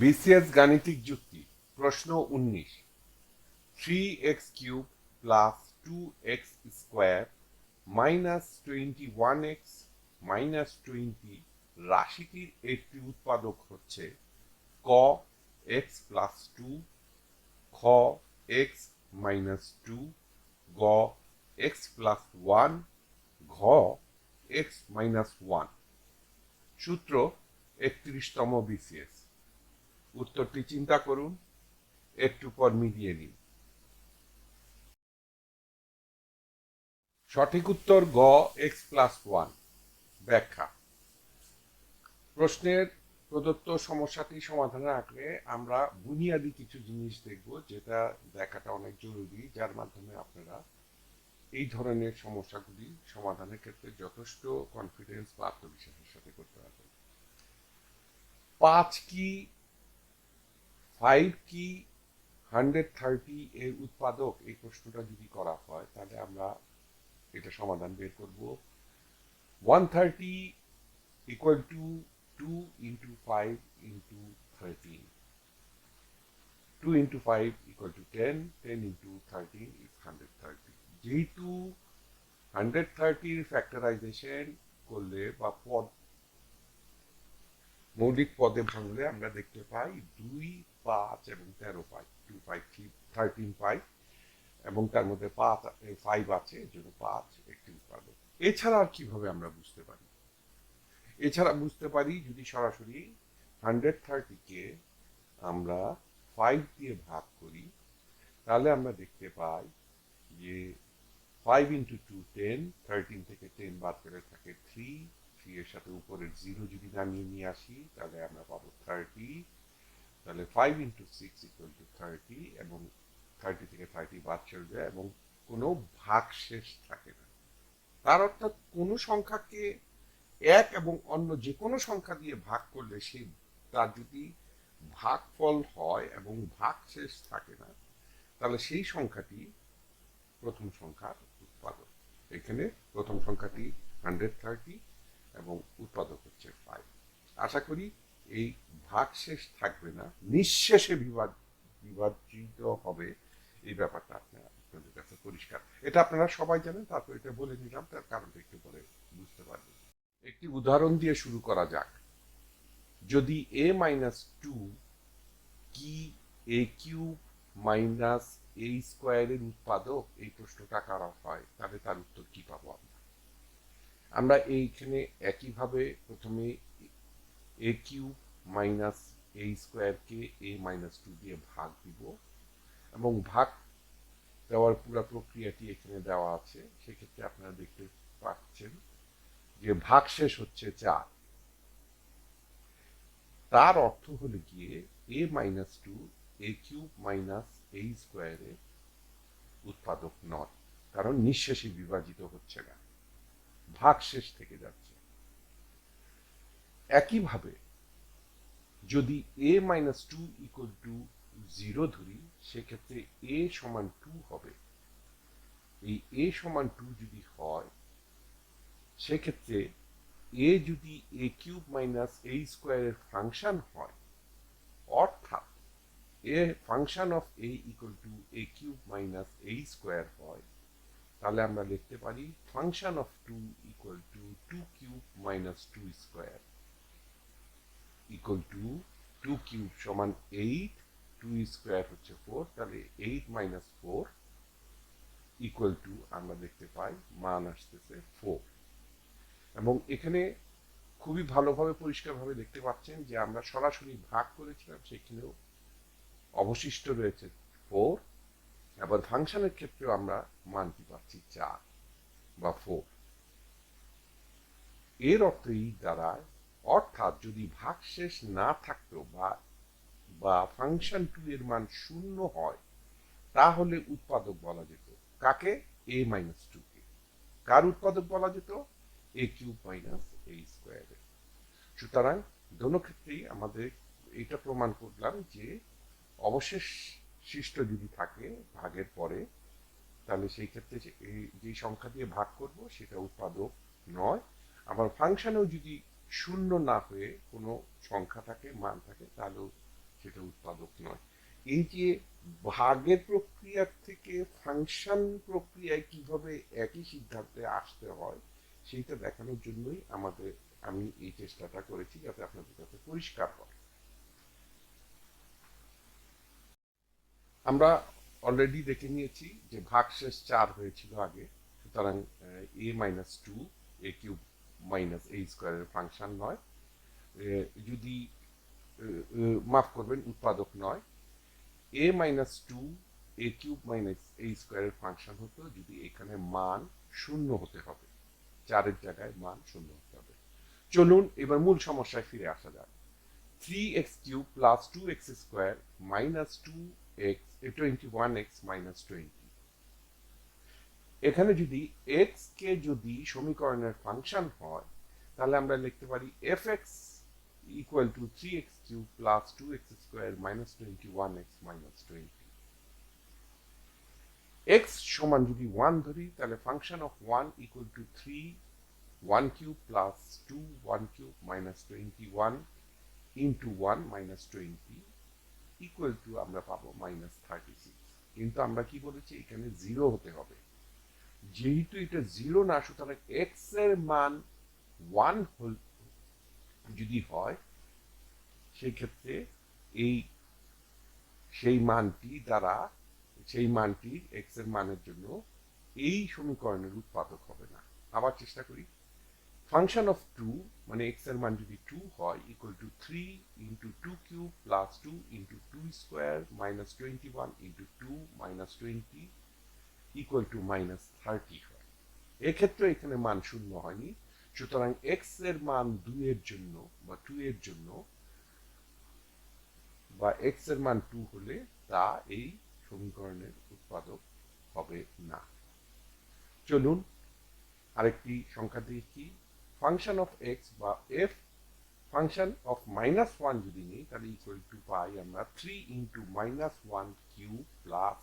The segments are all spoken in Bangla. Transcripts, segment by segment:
বিসিএস গাণিতিক যুক্তি প্রশ্ন 19 3x³ plus 2x² minus 21x minus 20 রাশিটির একটি উৎপাদক হচ্ছে ক এক্স প্লাস 2, খ এক্স মাইনাস 2, গ এক্স প্লাস 1, ঘ এক্স মাইনাস 1। সূত্র 31তম বিসিএস। উত্তরটি চিন্তা করুন, একটু পর মিলিয়ে নিন। সঠিক উত্তর গ এক্স প্লাস 1। ব্যাখ্যা। প্রশ্নের প্রদত্ত সমস্যাটি সমাধানের আগে আমরা বুনিয়াদি কিছু জিনিস দেখব, যেটা দেখাটা অনেক জরুরি, যার মাধ্যমে আপনারা এই ধরনের সমস্যাগুলি সমাধানের ক্ষেত্রে যথেষ্ট কনফিডেন্স বা আত্মবিশ্বাসের সাথে করতে পারবেন। 5 কি 5 কি 130 এর উৎপাদক, এই প্রশ্নটা যদি করা হয় তাহলে আমরা এটা সমাধান বের করব। 130 equal to 2 into 5 into 13. 2 into 5 equal to 10. 10 into 13 is 130. যেহেতু 130 ফ্যাক্টরাইজেশন করলে বা পদ মৌলিক পদে ভাঙলে আমরা দেখতে পাই 2, 5 এবং 13 পাই। 2, 5, 13 পাই এবং তার মধ্যে 5 আছে, এর জন্য 5 একটি উৎপাদক। এছাড়া আর কিভাবে আমরা বুঝতে পারি? এছাড়া বুঝতে পারি যদি সরাসরি 130কে আমরা 5 দিয়ে ভাগ করি, তাহলে আমরা দেখতে পাই যে 5 into 2 10, 13 থেকে 10 বাদ গেলে থাকে 3, 3 এর সাথে উপরের 0 যদি নামিয়ে নিয়ে আসি তাহলে আমরা পাবো 30। তাহলে 5 into 6 equal to 30 এবং 30 থেকে 30 বাদ চলে যায় এবং কোনো ভাগশেষ থাকে না। তার অর্থাৎ কোনো সংখ্যাকে এক এবং অন্য যে কোনো সংখ্যা দিয়ে ভাগ করলে সেই তার যদি ভাগফল হয় এবং ভাগশেষ থাকে না, তাহলে সেই সংখ্যাটি প্রথম সংখ্যার উৎপাদক। এখানে প্রথম সংখ্যাটি 130 এবং উৎপাদক হচ্ছে 5। আশা করি এই ভাগশেষ থাকবে না, নিঃশেষে বিভাজিত হবে, এই ব্যাপারটা আপনাদের কাছে পরিষ্কার। এটা আপনারা সবাই জানেন, তারপর এটা বলে নিলাম, তার কারণটা একটু পরে বুঝতে পারবেন। একটি উদাহরণ দিয়ে শুরু করা যাক। যদি a মাইনাস 2 কি a³ মাইনাস a² এর উৎপাদক, এই প্রশ্নটা করা হয়, তাহলে তার উত্তর কি পাবো আমরা এইখানে একইভাবে প্রথমে a³ minus a² K a minus 2 দিয়ে ভাগ দিব এবং ভাগ দেওয়ার পুরো প্রক্রিয়াটি এখানে দেওয়া আছে। সেক্ষেত্রে আপনারা দেখতে পাচ্ছেন যে ভাগশেষ হচ্ছে 4। তার অর্থ হলো গিয়ে a minus 2 a³ minus a² এর উৎপাদক নয়, কারণ নিঃশেষে বিভাজিত হচ্ছে না, ভাগশেষ থেকে যাচ্ছে। একইভাবে যদি a মাইনাস 2 ইকুয়াল টু 0 ধরি, সেক্ষেত্রে a সমান 2 হবে। এই a সমান 2 যদি হয়, সেক্ষেত্রে a যদি a³ মাইনাস a² এর ফাংশন হয়, অর্থাৎ a function of a equal to a³ minus a² হয়, তাহলে আমরা লিখতে পারি function of 2 equal to 2³ minus 2² equal to 2³ সমান 8, 2² হচ্ছে 4, তাহলে 8 মাইনাস 4 ইকুয়াল টু আমরা দেখতে পাই মান আসতেছে 4। এবং এখানে খুবই ভালোভাবে পরিষ্কারভাবে দেখতে পাচ্ছেন যে আমরা সরাসরি ভাগ করেছিলাম, সেখানেও অবশিষ্ট রয়েছে 4। আবার ফাংশনের ক্ষেত্রেও আমরা মানটি পাচ্ছি 4 বা 4। এর অর্থ এই দাঁড়ায়, অর্থাৎ যদি ভাগশেষ না থাকতো বা ফাংশন 2 এর মান 0 হয়, তাহলে উৎপাদক বলা যেত কাকে? a মাইনাস 2 কে। কার উৎপাদক বলা যেত? a³ minus a²। সুতরাং দোনো ক্ষেত্রেই আমাদের এটা প্রমাণ করলাম যে অবশেষ শিষ্ট যদি থাকে ভাগের পরে, তাহলে সেই ক্ষেত্রে যে সংখ্যা দিয়ে ভাগ করব সেটা উৎপাদক নয়। আবার ফাংশনেও যদি 0 না হয়ে কোনো সংখ্যা থাকে, মান থাকে, তাহলেও সেটা উৎপাদক নয়। এই যে ভাগের প্রক্রিয়ার থেকে ফাংশন প্রক্রিয়ায় কিভাবে একই সিদ্ধান্তে আসতে হয় সেইটা দেখানোর জন্যই আমি এই চেষ্টাটা করেছি, যাতে আপনাদের কাছে পরিষ্কার হয়। আমরা অলরেডি দেখে নিয়েছি যে ভাগশেষ ৪ হয়েছিল আগে, সুতরাং a-2 a³ - a² ফাংশন নয়। যদি মাফ করবেন, উৎপাদক নয়। a-2 a³ - a² ফাংশন হতো যদি এখানে মান 0 হতে হবে, ৪-এর জায়গায় মান 0 হতে হবে। চলুন এবার মূল সমস্যায় ফিরে আসা যাক। 3x³ + 2x² - 21x - 20। এখানে যদি x কে যদি সমীকরণের ফাংশন হয়, তাহলে আমরা লিখতে পারি fx = 3x³ + 2x² - 21x - 20। x সমান যদি 1 ধরি, তাহলে function of 1 = 3 1³ + 2 1³ - 21 into 1 - 20 equal to আমরা পাবো -36। কিন্তু আমরা কি বলেছি, এখানে 0 হতে হবে। যেহেতু এটা 0 না, সুতরাং x এর মান 1 যদি হয়, সেই ক্ষেত্রে সেই মানটি x এর মানের জন্য এই সমীকরণের উৎপাদক হবে না। আবার চেষ্টা করি। ফাংশন অফ 2 মানে x এর মান যদি 2 হয় equal to 3 into 2³ plus 2 into 2 square minus 21 into 2 minus 20 equal to -30 হয়। এক্ষেত্রে এখানে মান 0 হয়নি, সুতরাং x এর মান 2 এর জন্য বা 2 এর জন্য বা x এর মান 2 হলে তা এই সমীকরণের উৎপাদক হবে না। চলুন আরেকটি সংখ্যা দেখি। ফাংশন অফ x বা f ফাংশন অফ -1 যদি নিই, তাহলে ইকুয়াল টু পাই আমরা 3 into -1³ প্লাস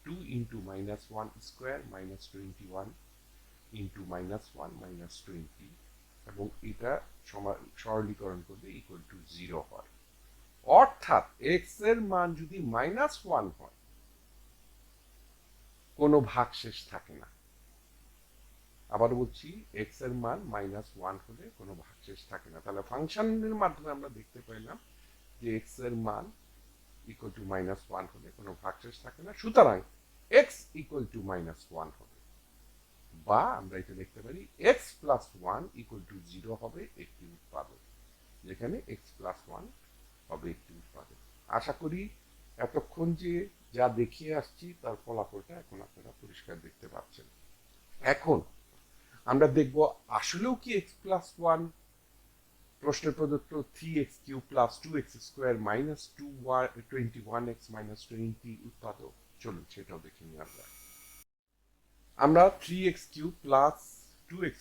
2 into -1² - 21 into -1 - 20, এবং এটা সরলীকরণ করলে ইকুয়াল টু 0 হয়। অর্থাৎ x এর মান যদি -1 হয়, কোনো ভাগশেষ থাকে না। আবার বলছি, x এর মান -1 হলে কোনো ভাগশেষ থাকে না। তাহলে ফাংশনের মাধ্যমে আমরা দেখতে পেলাম যে x এর মান ইকুয়াল টু -1 হলে কোনো ভাগশেষ থাকে না, সুতরাং x ইকুয়াল টু -1 হবে। বা আমরা এটা লিখতে পারি x + 1 = 0 হবে একটি উৎপাদক, যেখানে x + 1 হবে একটি উৎপাদক। আশা করি এতক্ষণ যে যা দেখিয়ে আসছি তার ফলাফলটা এখন আপনারা পরিষ্কার দেখতে পাচ্ছেন। এখন আমরা দেখব আসলেও কি x + 1 প্রশ্নে প্রদত্ত 3x³ + 2x² - 21x - 20 উৎপাদক। চলুন সেটাও দেখে নিই। আমরা 3x³ + 2x²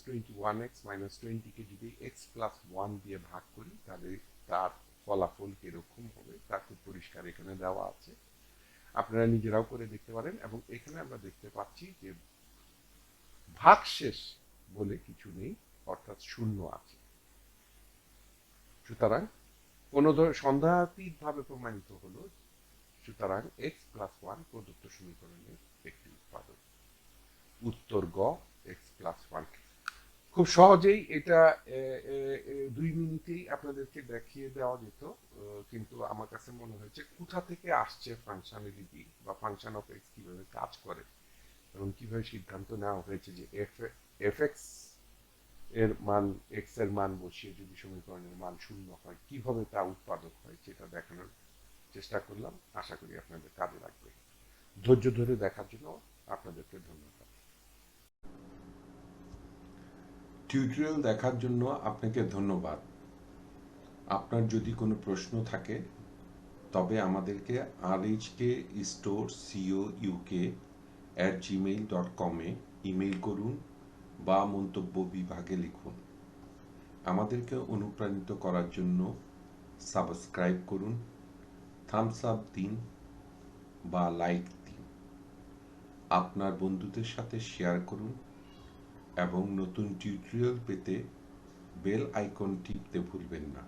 - 21x - 20 কে যদি x + 1 দিয়ে ভাগ করি, তাহলে তার ফলাফল কিরকম হবে তা খুব পরিষ্কার এখানে দেওয়া আছে, আপনারা নিজেরাও করে দেখতে পারেন। এবং এখানে আমরা দেখতে পাচ্ছি যে ভাগশেষ বলে কিছু নেই, অর্থাৎ 0 আছে। সুতরাং কোন সন্দেহাতীত ভাবে প্রমাণিত হলো, সুতরাং x + 1 প্রদত্ত সমীকরণের একটি উৎপাদক। উত্তর গ, x + 1। খুব সহজেই এটা 2 মিনিটেই আপনাদেরকে দেখিয়ে দেওয়া যেত, কিন্তু আমার কাছে মনে হয়েছে কোথা থেকে আসছে ফাংশনালিটি বা ফাংশন অফ x কিভাবে কাজ করে এবং কিভাবে সিদ্ধান্ত নেওয়া হয়েছে যে fx এর মান x এর মান বসিয়ে যদি সমীকরণের মান 0 হয়, কিভাবে তা উৎপাদক হয় সেটা দেখানোর চেষ্টা করলাম। আশা করি আপনাদের কাজে লাগবে। ধৈর্য ধরে দেখার জন্য আপনাদেরকে ধন্যবাদ। টিউটোরিয়াল দেখার জন্য আপনাকে ধন্যবাদ। আপনার যদি কোনো প্রশ্ন থাকে তবে আমাদেরকে rhkstorecouk@gmail.com এ ইমেইল করুন বা মন্তব্য বিভাগে লিখুন। আমাদেরকে অনুপ্রাণিত করার জন্য সাবস্ক্রাইব করুন, থামস আপ দিন বা লাইক দিন। আপনার বন্ধুদের সাথে শেয়ার করুন এবং নতুন টিউটোরিয়াল পেতে বেল আইকন টিপতে ভুলবেন না।